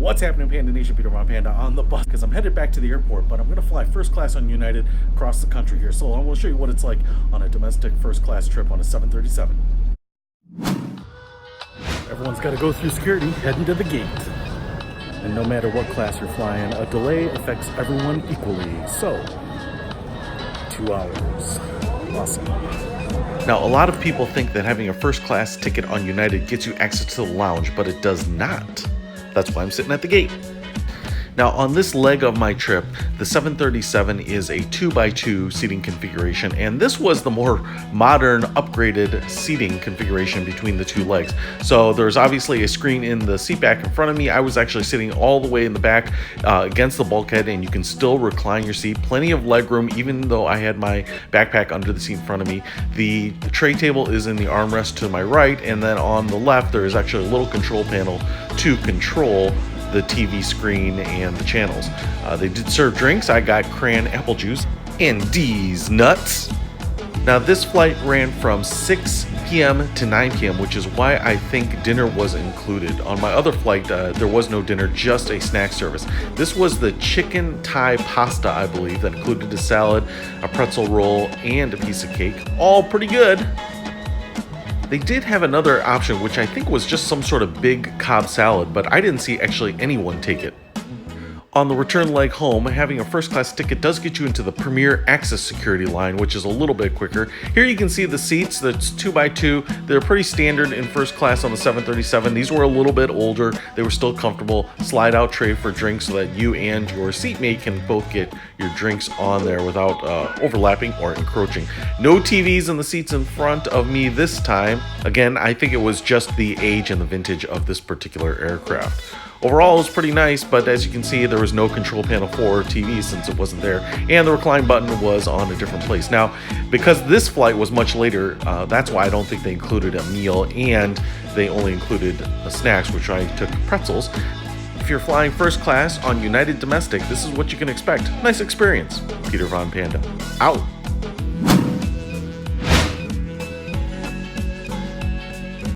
What's happening, Panda Nation? Peter Von Panda on the bus because I'm headed back to the airport, but I'm going to fly first class on United across the country here. So I want to show you what it's like on a domestic first class trip on a 737. Everyone's got to go through security, heading to the gate. And no matter what class you're flying, a delay affects everyone equally. So, 2 hours. Awesome. Now, a lot of people think that having a first class ticket on United gets you access to the lounge, but it does not. That's why I'm sitting at the gate. Now, on this leg of my trip, the 737 is a 2x2 seating configuration, and this was the more modern, upgraded seating configuration between the two legs. So there's obviously a screen in the seat back in front of me. I was actually sitting all the way in the back against the bulkhead, and you can still recline your seat. Plenty of legroom, even though I had my backpack under the seat in front of me. The tray table is in the armrest to my right, and then on the left, there is actually a little control panel to control the TV screen and the channels. They did serve drinks. I got cran apple juice and D's nuts. Now, this flight ran from 6 p.m. to 9 p.m., which is why I think dinner was included. On my other flight, there was no dinner, just a snack service. This was the chicken Thai pasta, I believe, that included a salad, a pretzel roll, and a piece of cake. All pretty good. They did have another option, which I think was just some sort of big Cobb salad, but I didn't see actually anyone take it. On the return leg home, having a first class ticket does get you into the Premier Access security line, which is a little bit quicker. Here you can see the seats. That's 2x2. They're pretty standard in first class on the 737. These were a little bit older. They were still comfortable. Slide out tray for drinks so that you and your seatmate can both get your drinks on there without overlapping or encroaching. No TVs in the seats in front of me this time. Again, I think it was just the age and the vintage of this particular aircraft. Overall, it was pretty nice, but as you can see, there was no control panel for TV since it wasn't there, and the recline button was on a different place. Now, because this flight was much later, that's why I don't think they included a meal, and they only included snacks, which I took pretzels. If you're flying first class on United Domestic, this is what you can expect. Nice experience. Peter Von Panda, out.